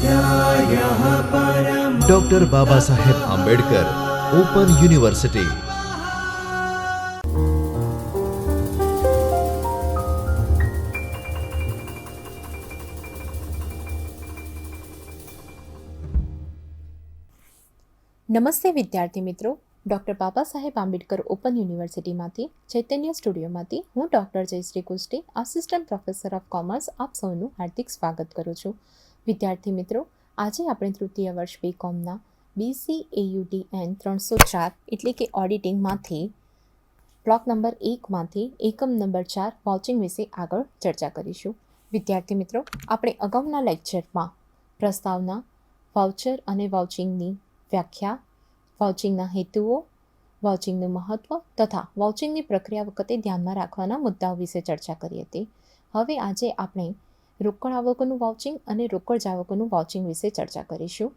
स्वाध्यायः परमः। Doctor Baba Saheb Ambedkar open university. નમસ્તે વિદ્યાર્થી મિત્રો, ડૉક્ટર બાબા સાહેબ આંબેડકર ઓપન યુનિવર્સિટીમાંથી ચૈતન્ય સ્ટુડિયોમાંથી હું doctor Jayshree Kushti, assistant professor of commerce, આપ સૌનું હાર્દિક સ્વાગત કરું છું. વિદ્યાર્થી મિત્રો, આજે આપણે તૃતીય વર્ષ બીકોમના BCAUTN 304 એટલે કે ઓડિટિંગમાંથી બ્લોક નંબર 1માંથી એકમ નંબર 4 વાઉચિંગ વિશે આગળ ચર્ચા કરીશું. વિદ્યાર્થી મિત્રો, આપણે અગાઉના લેક્ચરમાં પ્રસ્તાવના, વાઉચર અને વાઉચિંગની વ્યાખ્યા, વાઉચિંગના હેતુઓ, વાઉચિંગનું મહત્ત્વ તથા વાઉચિંગની પ્રક્રિયા વખતે ધ્યાનમાં રાખવાના મુદ્દાઓ વિશે ચર્ચા કરી હતી. હવે આજે આપણે રોકડ આવકોનું વાઉચિંગ અને રોકડ જાવકોનું વાઉચિંગ વિશે ચર્ચા કરીશું.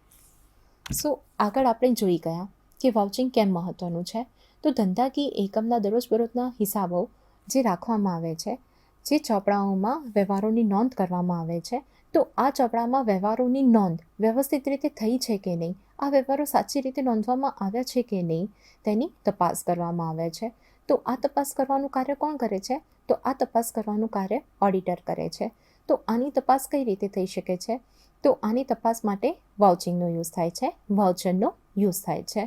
આગળ આપણે જોઈ ગયા કે વાઉચિંગ કેમ મહત્ત્વનું છે. તો ધંધાકીય એકમના દરરોજબરોજના હિસાબો જે રાખવામાં આવે છે, જે ચોપડાઓમાં વ્યવહારોની નોંધ કરવામાં આવે છે, તો આ ચોપડામાં વ્યવહારોની નોંધ વ્યવસ્થિત રીતે થઈ છે કે નહીં, આ વ્યવહારો સાચી રીતે નોંધવામાં આવ્યા છે કે નહીં, તેની તપાસ કરવામાં આવે છે. તો આ તપાસ કરવાનું કાર્ય કોણ કરે છે? તો આ તપાસ કરવાનું કાર્ય ઓડિટર કરે છે. તો આની તપાસ કઈ રીતે થઈ શકે છે? તો આની તપાસ માટે વાઉચિંગનો યુઝ થાય છે, વાઉચરનો યુઝ થાય છે.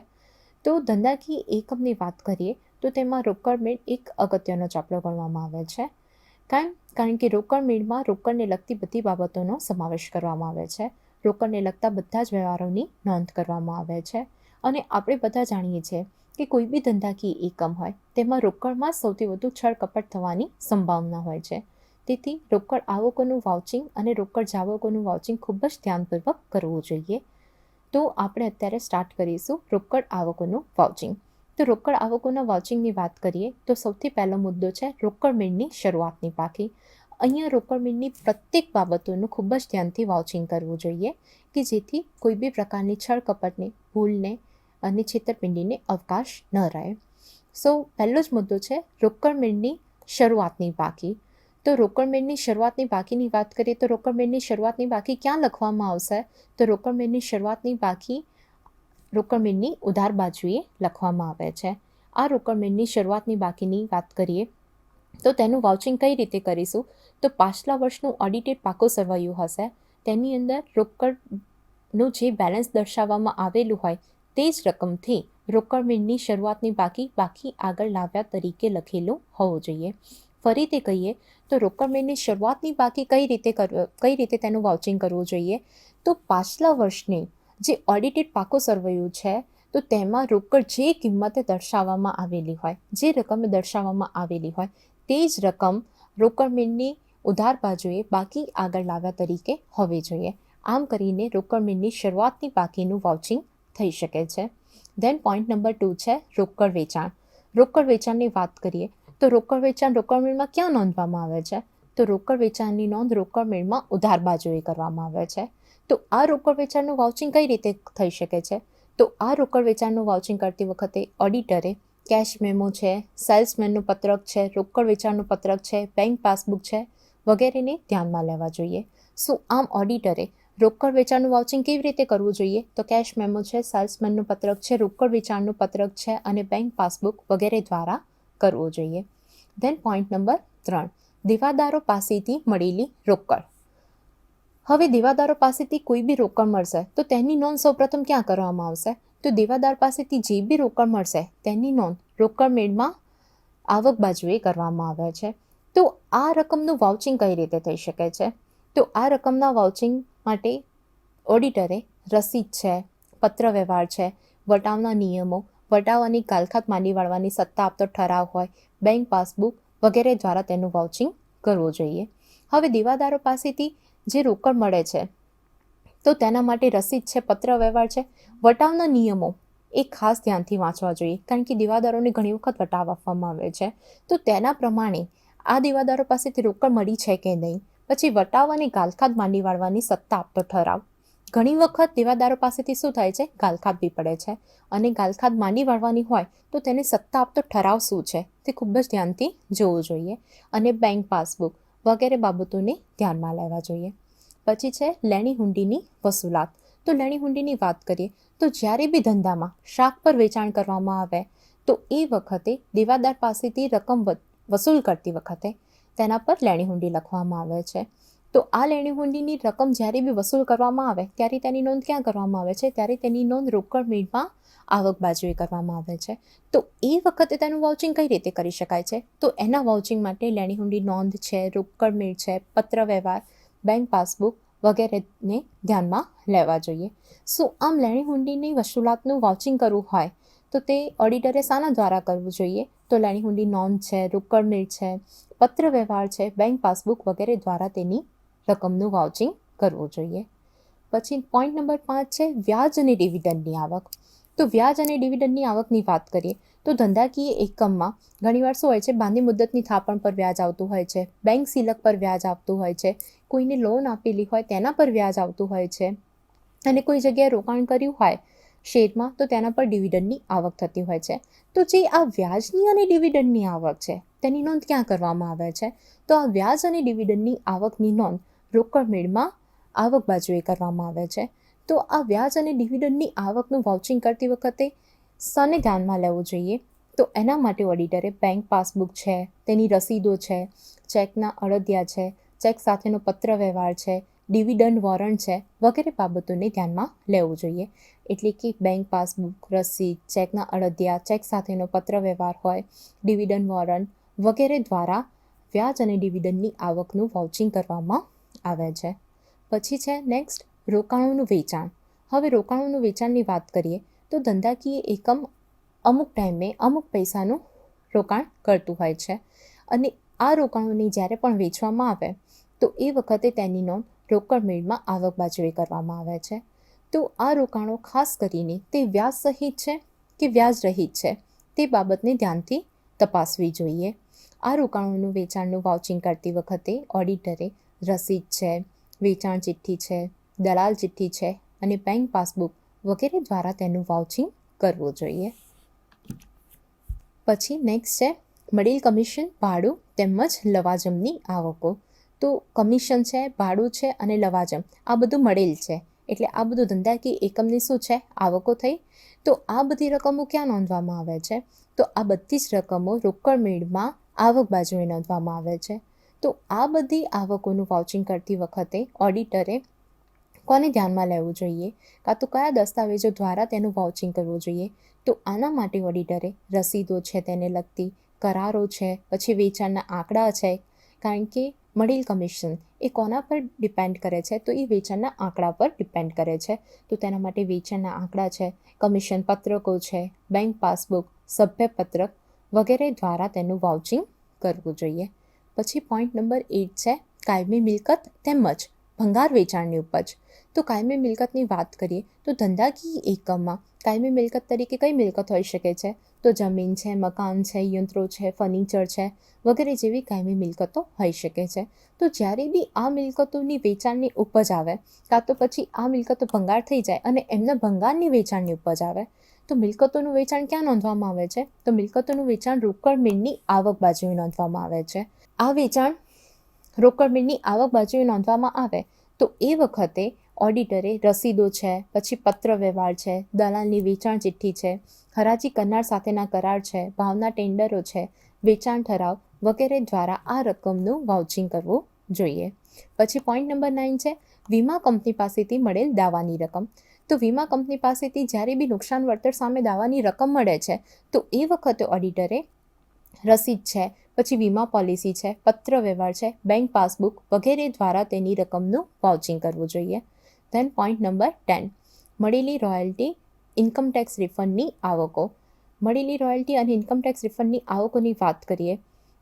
તો ધંધાકીય એકમની વાત કરીએ તો તેમાં રોકડ મેળ એક અગત્યનો ચોપડો ગણવામાં આવે છે. કારણ કે રોકડ મેળમાં રોકડને લગતી બધી બાબતોનો સમાવેશ કરવામાં આવે છે. રોકડને લગતા બધા જ વ્યવહારોની નોંધ કરવામાં આવે છે. અને આપણે બધા જાણીએ છીએ કે કોઈ બી ધંધાકીય એકમ હોય તેમાં રોકડમાં સૌથી વધુ છળકપટ થવાની સંભાવના હોય છે. તેથી રોકડ આવકોનું વાઉચિંગ અને રોકડ જાવકોનું વાઉચિંગ ખૂબ જ ધ્યાનપૂર્વક કરવું જોઈએ. તો આપણે અત્યારે સ્ટાર્ટ કરીશું રોકડ આવકોનું વાઉચિંગ. તો રોકડ આવકોના વાઉચિંગની વાત કરીએ તો સૌથી પહેલો મુદ્દો છે રોકડ મેળની શરૂઆતની પાકી. અહીંયા રોકડ મેળની પ્રત્યેક બાબતોનું ખૂબ જ ધ્યાનથી વાઉચિંગ કરવું જોઈએ કે જેથી કોઈ બી પ્રકારની છળકપટને, ભૂલને અને છેતરપિંડીને અવકાશ ન રહે. પહેલો જ મુદ્દો છે રોકડ મેળની શરૂઆતની બાકી. તો રોકડ મેળની શરૂઆતની બાકીની વાત કરીએ તો રોકડ મેળની શરૂઆતની બાકી ક્યાં લખવામાં આવશે? તો રોકડ મેળની શરૂઆતની બાકી રોકડ મેળની ઉધાર બાજુએ લખવામાં આવે છે. આ રોકડ મેળની શરૂઆતની બાકીની વાત કરીએ તો તેનું વાઉચિંગ કઈ રીતે કરીશું? તો પાછલા વર્ષનું ઓડિટેડ પાકું સરવૈયું હશે, તેની અંદર રોકડનું જે બેલેન્સ દર્શાવવામાં આવેલું હોય તે જ રકમથી રોકડ મેળની શરૂઆતની બાકી આગળ લાવ્યા તરીકે લખેલું હોવું જોઈએ. ફરીથી કહીએ તો રોકડ મેળની શરૂઆતની બાકી કઈ રીતે તેનું વાઉચિંગ કરવું જોઈએ? તો પાછલા વર્ષની જે ઓડિટેડ પાકું સરવૈયું છે તો તેમાં રોકડ જે કિંમતે દર્શાવવામાં આવેલી હોય, જે રકમે દર્શાવવામાં આવેલી હોય તે જ રકમ રોકડ મેળની ઉધાર બાજુએ બાકી આગળ લાવ્યા તરીકે હોવી જોઈએ. આમ કરીને રોકડ મેળની શરૂઆતની બાકીનું વાઉચિંગ થઈ શકે છે. ધેન પોઈન્ટ નંબર 2 છે રોકડ વેચાણ. રોકડ વેચાણની વાત કરીએ તો રોકડ વેચાણ રોકડ મેળમાં ક્યાં નોંધવામાં આવે છે? તો રોકડ વેચાણની નોંધ રોકડ મેળમાં ઉધાર બાજુએ કરવામાં આવે છે. તો આ રોકડ વેચાણનું વાઉચિંગ કઈ રીતે થઈ શકે છે? તો આ રોકડ વેચાણનું વાઉચિંગ કરતી વખતે ઓડિટરે કેશ મેમો છે, સેલ્સમેનનું પત્રક છે, રોકડ વેચાણનું પત્રક છે, બેંક પાસબુક છે વગેરેને ધ્યાનમાં લેવા જોઈએ. આમ ઓડિટરે રોકડ વેચાણનું વાઉચિંગ કેવી રીતે કરવું જોઈએ? તો કેશ મેમો છે, સેલ્સમેનનું પત્રક છે, રોકડ વેચાણનું પત્રક છે અને બેંક પાસબુક વગેરે દ્વારા કરવો જોઈએ. ધેન પોઈન્ટ નંબર 3, દેવાદારો પાસેથી મળેલી રોકડ. હવે દેવાદારો પાસેથી કોઈ બી રોકડ મળશે તો તેની નોંધ સૌપ્રથમ ક્યાં કરવામાં આવશે? તો દેવાદાર પાસેથી જે બી રોકડ મળશે તેની નોંધ રોકડ મેળમાં આવક બાજુએ કરવામાં આવે છે. તો આ રકમનું વાઉચિંગ કઈ રીતે થઈ શકે છે? તો આ રકમના વાઉચિંગ માટે ઓડિટરે રસીદ છે, પત્ર વ્યવહાર છે, વટાવના નિયમો, વટાવ અને ગાલખાત માંડી વાળવાની સત્તા આપતો ઠરાવ હોય, બેંક પાસબુક વગેરે દ્વારા તેનું વાઉચિંગ કરવું જોઈએ. હવે દેવાદારો પાસેથી જે રોકડ મળે છે તો તેના માટે રસીદ છે, પત્ર વ્યવહાર છે, વટાવના નિયમો એ ખાસ ધ્યાનથી વાંચવા જોઈએ કારણ કે દેવાદારોને ઘણી વખત વટાવ આપવામાં આવે છે. તો તેના પ્રમાણે આ દેવાદારો પાસેથી રોકડ મળી છે કે નહીં. પછી વટાવ અને ગાલખાત માંડી વાળવાની સત્તા આપતો ઠરાવ. ઘણી વખત દેવાદારો પાસેથી શું થાય છે? ગાલખાત બી પડે છે અને ગાલખાત માંડી વાળવાની હોય તો તેને સત્તા આપતો ઠરાવ શું છે તે ખૂબ જ ધ્યાનથી જોવું જોઈએ. અને બેંક પાસબુક વગેરે બાબતોને ધ્યાનમાં લેવા જોઈએ. પછી છે લેણી હુંડીની વસૂલાત. તો લેણી હુંડીની વાત કરીએ તો જ્યારે બી ધંધામાં શાક પર વેચાણ કરવામાં આવે તો એ વખતે દેવાદાર પાસેથી રકમ વસૂલ કરતી વખતે તેના પર લેણી હુંડી લખવામાં આવે છે. તો આ લેણી હુંડીની રકમ જ્યારે બી વસૂલ કરવામાં આવે ત્યારે તેની નોંધ ક્યાં કરવામાં આવે છે? ત્યારે તેની નોંધ રોકડ મેળમાં આવક બાજુએ કરવામાં આવે છે. તો એ વખતે તેનું વાઉચિંગ કઈ રીતે કરી શકાય છે? તો એના વાઉચિંગ માટે લેણી હુંડી નોંધ છે, રોકડ મેળ છે, પત્ર વ્યવહાર, બેંક પાસબુક વગેરેને ધ્યાનમાં લેવા જોઈએ. આમ લેણી હુંડીની વસૂલાતનું વાઉચિંગ કરવું હોય તો તે ઓડિટરે શાના દ્વારા કરવું જોઈએ? તો લેણી હુંડી નોંધ છે, રોકડ મેળ છે, પત્ર વ્યવહાર છે, બેંક પાસબુક વગેરે દ્વારા તેની રકમનું વાઉચિંગ કરવું જોઈએ. પછી પોઈન્ટ નંબર 5 છે વ્યાજ અને ડિવિડન્ડની આવક. તો વ્યાજ અને ડિવિડન્ડની આવકની વાત કરીએ તો ધંધાકીય એકમમાં ઘણીવાર શું હોય છે, બાંધી મુદ્દતની થાપણ પર વ્યાજ આવતું હોય છે, બેંક સિલક પર વ્યાજ આવતું હોય છે, કોઈને લોન આપેલી હોય તેના પર વ્યાજ આવતું હોય છે, અને કોઈ જગ્યાએ રોકાણ કર્યું હોય શેરમાં તો તેના પર ડિવિડન્ડની આવક થતી હોય છે. તો જે આ વ્યાજની અને ડિવિડન્ડની આવક છે તેની નોંધ ક્યાં કરવામાં આવે છે? તો આ વ્યાજ અને ડિવિડન્ડની આવકની નોંધ રોકડ મેળમાં આવક બાજુએ કરવામાં આવે છે. તો આ વ્યાજ અને ડિવિડન્ડની આવકનું વાઉચિંગ કરતી વખતે શાને ધ્યાનમાં લેવું જોઈએ? તો એના માટે ઓડિટરે બેંક પાસબુક છે, તેની રસીદો છે, ચેકના અળદિયા છે, ચેક સાથેનો પત્ર વ્યવહાર છે, ડિવિડન્ડ વોરંટ છે વગેરે બાબતોને ધ્યાનમાં લેવું જોઈએ. એટલે કે બેંક પાસબુક, રસીદ, ચેકના અળદિયા, ચેક સાથેનો પત્ર વ્યવહાર હોય, ડિવિડન્ડ વોરંટ વગેરે દ્વારા વ્યાજ અને ડિવિડન્ડની આવકનું વાઉચિંગ કરવામાં આવે છે. પછી છે નેક્સ્ટ રોકાણોનું વેચાણ. હવે રોકાણોનું વેચાણની વાત કરીએ તો ધંધાકીય એકમ અમુક ટાઈમે અમુક પૈસાનું રોકાણ કરતું હોય છે, અને આ રોકાણોને જ્યારે પણ વેચવામાં આવે તો એ વખતે તેની નોંધ રોકડ મેળમાં આવક બાજુએ કરવામાં આવે છે. તો આ રોકાણો ખાસ કરીને તે વ્યાજ સહિત છે કે વ્યાજ રહિત છે તે બાબતને ધ્યાનથી તપાસવી જોઈએ. આ રોકાણોનું વેચાણનું વાઉચિંગ કરતી વખતે ઓડિટરે રસીદ છે, વેચાણ ચિઠ્ઠી છે, દલાલ ચિઠ્ઠી છે અને બેંક પાસબુક વગેરે દ્વારા તેનું વાઉચિંગ કરવું જોઈએ. પછી નેક્સ્ટ છે મળેલ કમિશન, ભાડું તેમજ લવાજમની આવકો. તો કમિશન છે, ભાડું છે અને લવાજમ આ બધું મળેલ છે, એટલે આ બધું ધંધાકીય એકમની શું છે? આવકો થઈ. તો આ બધી રકમો ક્યાં નોંધવામાં આવે છે? તો આ બધી જ રકમો રોકડ મેળમાં આવક બાજુએ નોંધવામાં આવે છે. તો આ બધી આવકોનું વાઉચિંગ કરતી વખતે ઓડિટરે કોને ધ્યાનમાં લેવું જોઈએ, કાં તો કયા દસ્તાવેજો દ્વારા તેનું વાઉચિંગ કરવું જોઈએ? તો આના માટે ઓડિટરે રસીદો છે તેને લગતી, કરારો છે, પછી વેચાણના આંકડા છે, કારણ કે મળેલ કમિશન એ કોના પર ડિપેન્ડ કરે છે? તો એ વેચાણના આંકડા પર ડિપેન્ડ કરે છે. તો તેના માટે વેચાણના આંકડા છે, કમિશન પત્રકો છે, બેંક પાસબુક, સભ્યપત્રક વગેરે દ્વારા તેનું વાઉચિંગ કરવું જોઈએ. પછી પોઈન્ટ નંબર 8 છે કાયમી મિલકત તેમજ ભંગાર વેચાણની ઉપજ. તો કાયમી મિલકતની વાત કરીએ તો ધંધાકીય એકમમાં કાયમી મિલકત તરીકે કઈ મિલકત હોઈ શકે છે? તો જમીન છે, મકાન છે, યંત્રો છે, ફર્નિચર છે વગેરે જેવી કાયમી મિલકતો હોઈ શકે છે. તો જ્યારે બી આ મિલકતોની વેચાણની ઉપજ આવે, કાં તો પછી આ મિલકતો ભંગાર થઈ જાય અને એમના ભંગારની વેચાણની ઉપજ આવે તો મિલકતોનું વેચાણ ક્યાં નોંધવામાં આવે છે? તો મિલકતોનું વેચાણ રોકડ મેળની આવક બાજુએ નોંધવામાં આવે છે. આ વેચાણ રોકડ મેળની આવક બાજુએ નોંધવામાં આવે તો એ વખતે ઓડિટરે રસીદો છે, પછી પત્ર વ્યવહાર છે, દલાલની વેચાણ ચિઠ્ઠી છે, હરાજી કરનાર સાથેના કરાર છે, ભાવના ટેન્ડરો છે, વેચાણ ઠરાવ વગેરે દ્વારા આ રકમનું વાઉચિંગ કરવું જોઈએ. પછી પોઈન્ટ નંબર 9 છે વીમા કંપની પાસેથી મળેલ દાવાની રકમ. તો વીમા કંપની પાસેથી જ્યારે બી નુકસાન વળતર સામે દાવાની રકમ મળે છે તો એ વખતે ઓડિટરે રસીદ છે, પછી વીમા પોલિસી છે, પત્ર વ્યવહાર છે, બેંક પાસબુક વગેરે દ્વારા તેની રકમનું વાઉચિંગ કરવું જોઈએ. ધેન પોઈન્ટ નંબર 10 મળેલી રોયલ્ટી, ઇન્કમટેક્સ રિફંડની આવકો. મળેલી રોયલ્ટી અને ઇન્કમટેક્સ રિફંડની આવકોની વાત કરીએ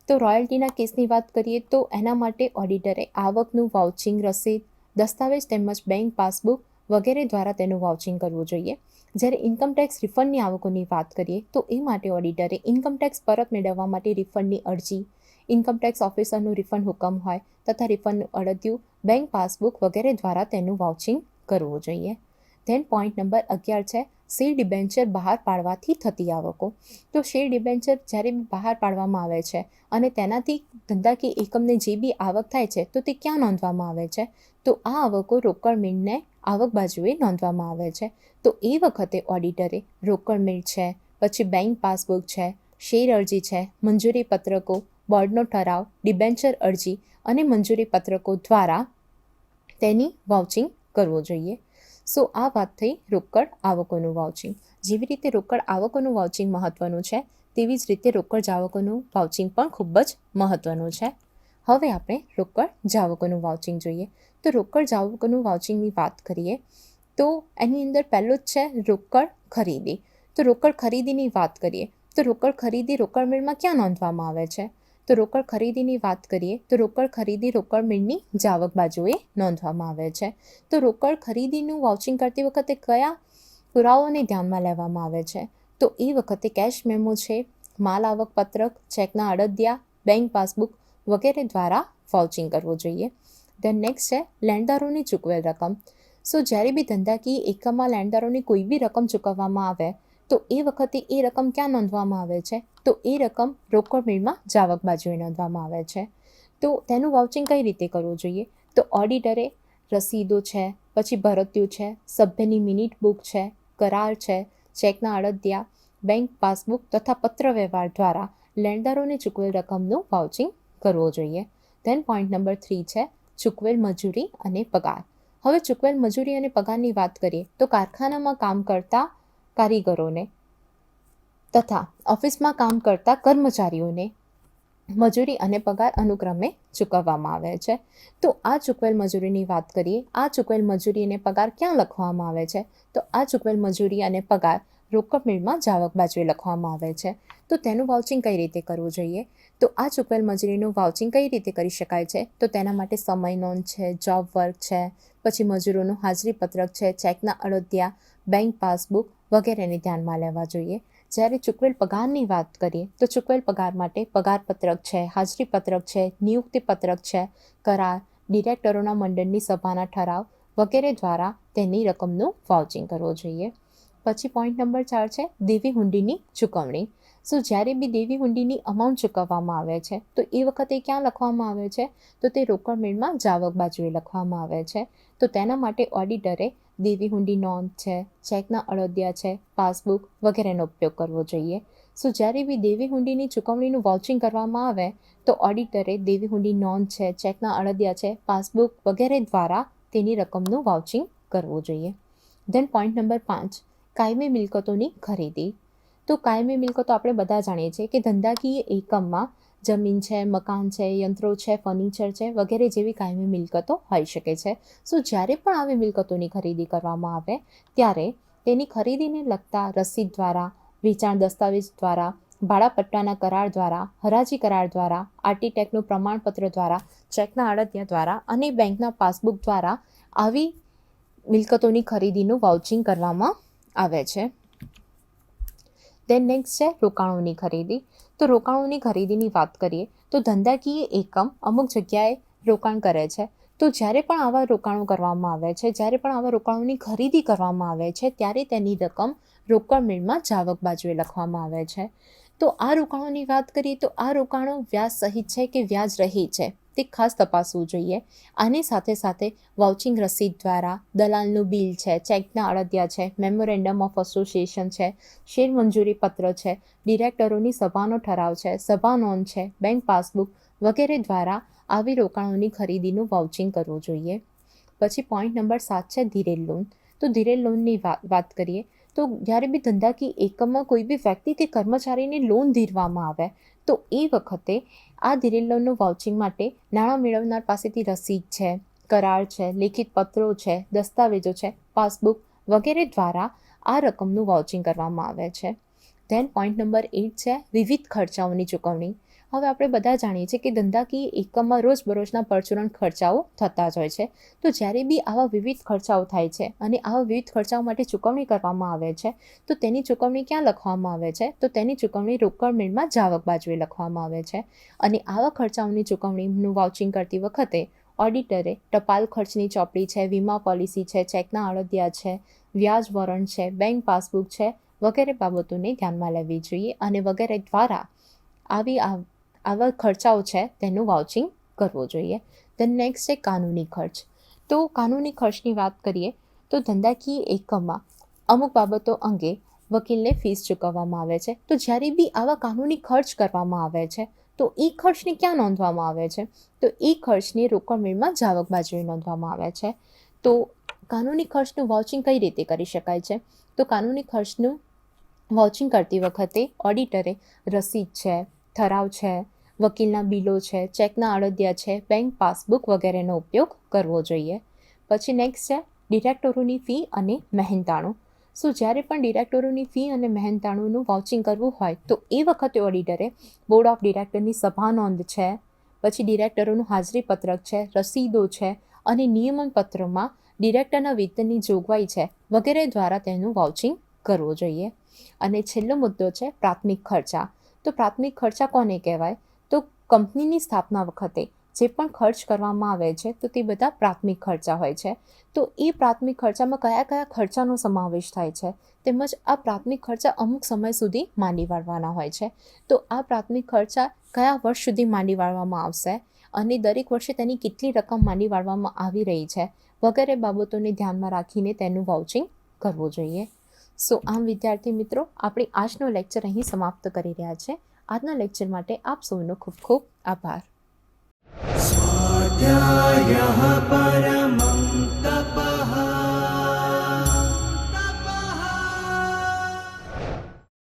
તો રોયલ્ટીના કેસની વાત કરીએ તો એના માટે ઓડિટરે આવકનું વાઉચિંગ, રસીદ, દસ્તાવેજ તેમજ બેંક પાસબુક વગેરે દ્વારા તેનું વાઉચિંગ કરવું જોઈએ. જ્યારે ઇન્કમટેક્સ રિફંડની આવકોની વાત કરીએ તો એ માટે ઓડિટરે ઇન્કમટેક્સ પરત મેળવવા માટે રિફંડની અરજી, ઇન્કમટેક્સ ઓફિસરનું રિફંડ હુકમ હોય તથા રિફંડનું અળદિયું, બેંક પાસબુક વગેરે દ્વારા તેનું વાઉચિંગ કરવું જોઈએ. ધેન પોઈન્ટ નંબર 11 છે શેર ડિબેન્ચર બહાર પાડવાથી થતી આવકો. તો શેર ડિબેન્ચર જ્યારે બી બહાર પાડવામાં આવે છે અને તેનાથી ધંધાકીય એકમને જે બી આવક થાય છે તો તે ક્યાં નોંધવામાં આવે છે? તો આ આવકો રોકડ મીણને આવક બાજુએ નોંધવામાં આવે છે. તો એ વખતે ઓડિટરે રોકડ મીણ છે, પછી બેંક પાસબુક છે, શેર અરજી છે, મંજૂરી પત્રકો, બોર્ડનો ઠરાવ, ડિબેન્ચર અરજી અને મંજૂરી પત્રકો દ્વારા તેની વાઉચિંગ કરવું જોઈએ. સો આ વાત થઈ રોકડ આવકોનું વાઉચિંગ. જેવી રીતે રોકડ આવકોનું વાઉચિંગ મહત્ત્વનું છે, તેવી જ રીતે રોકડ જાવકોનું વાઉચિંગ પણ ખૂબ જ મહત્ત્વનું છે. હવે આપણે રોકડ જાવકોનું વાઉચિંગ જોઈએ. તો રોકડ જાવકોનું વાઉચિંગની વાત કરીએ તો એની અંદર પહેલું જ છે રોકડ ખરીદી. તો રોકડ ખરીદીની વાત કરીએ તો રોકડ ખરીદી રોકડ મીણમાં ક્યાં નોંધવામાં આવે છે? તો રોકડ ખરીદીની વાત કરીએ તો રોકડ ખરીદી રોકડ મીણની જાવક બાજુએ નોંધવામાં આવે છે. તો રોકડ ખરીદીનું વાઉચિંગ કરતી વખતે કયા પુરાવાઓને ધ્યાનમાં લેવામાં આવે છે? તો એ વખતે કેશ મેમો છે, માલ આવક પત્રક, ચેકના અડદિયા, બેંક પાસબુક વગેરે દ્વારા વાઉચિંગ કરવું જોઈએ. ધેન નેક્સ્ટ છે લેણદારોની ચૂકવેલ રકમ. સો જ્યારે બી ધંધાકીય એકમમાં લેણદારોની કોઈ બી રકમ ચૂકવવામાં આવે તો એ વખતે એ રકમ ક્યાં નોંધવામાં આવે છે? તો એ રકમ રોકડ મીણમાં જાવક બાજુએ નોંધવામાં આવે છે. તો તેનું વાઉચિંગ કઈ રીતે કરવું જોઈએ? તો ઓડિટરે રસીદો છે, પછી ભરતીયું છે, સભ્યની મિનિટ બુક છે, કરાર છે, ચેકના અડદિયા, બેંક પાસબુક તથા પત્ર વ્યવહાર દ્વારા લેણદારોને ચૂકવેલ રકમનું વાઉચિંગ કરવું જોઈએ. ધેન પોઈન્ટ નંબર 3 છે ચૂકવેલ મજૂરી અને પગાર. હવે ચૂકવેલ મજૂરી અને પગારની વાત કરીએ તો કારખાનામાં કામ કરતા કારીગરોને તથા ઓફિસમાં કામ કરતા કર્મચારીઓને મજૂરી અને પગાર અનુક્રમે ચૂકવવામાં આવે છે. તો આ ચૂકવેલ મજૂરીની વાત કરીએ, આ ચૂકવેલ મજૂરી અને પગાર ક્યાં લખવામાં આવે છે? તો આ ચૂકવેલ મજૂરી અને પગાર રોકડ મીણમાં જાવક બાજુએ લખવામાં આવે છે. તો તેનું વાઉચિંગ કઈ રીતે કરવું જોઈએ? તો આ ચૂકવેલ મજૂરીનું વાઉચિંગ કઈ રીતે કરી શકાય છે? તો તેના માટે સમય નોંધ છે, જોબ વર્ક છે, પછી મજૂરોનું હાજરી પત્રક છે, ચેકના અડદિયા, બેંક પાસબુક વગેરેને ધ્યાનમાં લેવા જોઈએ. જ્યારે ચૂકવેલ પગારની વાત કરીએ તો ચૂકવેલ પગાર માટે પગાર પત્રક છે, હાજરી પત્રક છે, નિયુક્તિ પત્રક છે, કરાર, ડિરેક્ટરોના મંડળની સભાના ઠરાવ વગેરે દ્વારા તેની રકમનું વાઉચિંગ કરવું જોઈએ. પછી પોઈન્ટ નંબર 4 છે દેવી હુંડીની ચૂકવણી. સો જ્યારે બી દેવી હુંડીની અમાઉન્ટ ચૂકવવામાં આવે છે તો એ વખતે ક્યાં લખવામાં આવે છે? તો તે રોકડ મીણમાં જાવક બાજુએ લખવામાં આવે છે. તો તેના માટે ઓડિટરે દેવી હુંડી નોંધ છે, ચેકના અડદિયા છે, પાસબુક વગેરેનો ઉપયોગ કરવો જોઈએ. સો જ્યારે બી દેવી હુંડીની ચૂકવણીનું વાઉચિંગ કરવામાં આવે તો ઓડિટરે દેવી હુંડી નોંધ છે, ચેકના અડદિયા છે, પાસબુક વગેરે દ્વારા તેની રકમનું વાઉચિંગ કરવું જોઈએ. ધેન પોઈન્ટ નંબર 5 કાયમી મિલકતોની ખરીદી. તો કાયમી મિલકતો આપણે બધા જાણીએ છીએ કે ધંધાકીય એકમમાં જમીન છે, મકાન છે, યંત્રો છે, ફર્નિચર છે વગેરે જેવી કાયમી મિલકતો હોઈ શકે છે. સો જ્યારે પણ આવી મિલકતોની ખરીદી કરવામાં આવે ત્યારે તેની ખરીદીને લગતા રસીદ દ્વારા, વેચાણ દસ્તાવેજ દ્વારા, ભાડાપટ્ટાના કરાર દ્વારા, હરાજી કરાર દ્વારા, આર્ટિટેકનું પ્રમાણપત્ર દ્વારા, ચેકના અડદિયા દ્વારા અને બેંકના પાસબુક દ્વારા આવી મિલકતોની ખરીદીનું વાઉચિંગ કરવામાં આવે છે. ધેન નેક્સ્ટ છે રોકાણોની ખરીદી. તો રોકાણોની ખરીદીની વાત કરીએ તો ધંધાકીય એકમ અમુક જગ્યાએ રોકાણ કરે છે. તો જ્યારે પણ આવા રોકાણો કરવામાં આવે છે, જ્યારે પણ આવા રોકાણોની ખરીદી કરવામાં આવે છે ત્યારે તેની રકમ રોકડ મીણમાં જાવક બાજુએ લખવામાં આવે છે. તો આ રોકાણોની વાત કરીએ તો આ રોકાણો વ્યાજ સહિત છે કે વ્યાજ રહિત છે તે ખાસ તપાસવું જોઈએ. આની સાથે સાથે વાઉચિંગ રસીદ દ્વારા, દલાલનું બિલ છે, ચેકના અડદિયા છે, મેમોરેન્ડમ ઓફ એસોસિએશન છે, શેર મંજૂરી પત્ર છે, ડિરેક્ટરોની સભાનો ઠરાવ છે, સભા નોંધ છે, બેંક પાસબુક વગેરે દ્વારા આવી રોકાણોની ખરીદીનું વાઉચિંગ કરવું જોઈએ. પછી પોઈન્ટ નંબર 7 છે ધીરેલ લોન. તો ધીરેલ લોનની વાત કરીએ તો જ્યારે બી ધંધાકીય એકમમાં કોઈ બી વ્યક્તિ કે કર્મચારીને લોન ધીરવામાં આવે તો એ વખતે આ ધીરેલ લોનનું વાઉચિંગ માટે નાણાં મેળવનાર પાસેથી રસીદ છે, કરાર છે, લેખિત પત્રો છે, દસ્તાવેજો છે, પાસબુક વગેરે દ્વારા આ રકમનું વાઉચિંગ કરવામાં આવે છે. ધેન પોઈન્ટ નંબર 8 છે વિવિધ ખર્ચાઓની ચૂકવણી. હવે આપણે બધા જાણીએ છીએ કે ધંધાકીય એકમમાં રોજબરોજના પરચુરણ ખર્ચાઓ થતા જ હોય છે. તો જ્યારે બી આવા વિવિધ ખર્ચાઓ થાય છે અને આવા વિવિધ ખર્ચાઓ માટે ચૂકવણી કરવામાં આવે છે તો તેની ચૂકવણી ક્યાં લખવામાં આવે છે? તો તેની ચૂકવણી રોકડ મીણમાં જાવક બાજુએ લખવામાં આવે છે. અને આવા ખર્ચાઓની ચૂકવણીનું વાઉચિંગ કરતી વખતે ઓડિટરે ટપાલ ખર્ચની ચોપડી છે, વીમા પોલિસી છે, ચેકના અળદિયા છે, વ્યાજ વોરંટ છે, બેંક પાસબુક છે વગેરે બાબતોને ધ્યાનમાં લેવી જોઈએ અને વગેરે દ્વારા આવા ખર્ચાઓ છે તેનું વાઉચિંગ કરવું જોઈએ. દેન નેક્સ્ટ છે કાનૂની ખર્ચ. તો કાનૂની ખર્ચની વાત કરીએ તો ધંધાકીય એકમમાં અમુક બાબતો અંગે વકીલને ફીસ ચૂકવવામાં આવે છે. તો જ્યારે બી આવા કાનૂની ખર્ચ કરવામાં આવે છે તો એ ખર્ચને ક્યાં નોંધવામાં આવે છે? તો એ ખર્ચને રોકડમેળમાં જાવક બાજુએ નોંધવામાં આવે છે. તો કાનૂની ખર્ચનું વાઉચિંગ કઈ રીતે કરી શકાય છે? તો કાનૂની ખર્ચનું વાઉચિંગ કરતી વખતે ઓડિટરે રસીદ છે, ઠરાવ છે, વકીલના બિલો છે, ચેકના અળદિયા છે, બેંક પાસબુક વગેરેનો ઉપયોગ કરવો જોઈએ. પછી નેક્સ્ટ છે ડિરેક્ટરોની ફી અને મહેનતાણું. જ્યારે પણ ડિરેક્ટરોની ફી અને મહેનતાણુંનું વાઉચિંગ કરવું હોય તો એ વખતે ઓડિટરે બોર્ડ ઓફ ડિરેક્ટરની સભા નોંધ છે, પછી ડિરેક્ટરોનું હાજરી પત્રક છે, રસીદો છે અને નિયમન પત્રમાં ડિરેક્ટરના વેતનની જોગવાઈ છે વગેરે દ્વારા તેનું વાઉચિંગ કરવું જોઈએ. અને છેલ્લો મુદ્દો છે પ્રાથમિક ખર્ચા. તો પ્રાથમિક ખર્ચા કોને કહેવાય? તો કંપનીની સ્થાપના વખતે જે પણ ખર્ચ કરવામાં આવે છે તો તે બધા પ્રાથમિક ખર્ચા હોય છે. તો એ પ્રાથમિક ખર્ચામાં કયા કયા ખર્ચાનો સમાવેશ થાય છે તેમજ આ પ્રાથમિક ખર્ચા અમુક સમય સુધી માંડી વાળવાના હોય છે. તો આ પ્રાથમિક ખર્ચા કયા વર્ષ સુધી માંડી વાળવામાં આવશે અને દરેક વર્ષે તેની કેટલી રકમ માંડી વાળવામાં આવી રહી છે વગેરે બાબતોને ધ્યાનમાં રાખીને તેનું વાઉચિંગ કરવું જોઈએ. સો આમ વિદ્યાર્થી મિત્રો, આપણે આજનો લેક્ચર અહીં સમાપ્ત કરી રહ્યા છે. આજના લેક્ચર માટે આપ સૌનો ખૂબ ખૂબ આભાર. स्वाध्यायः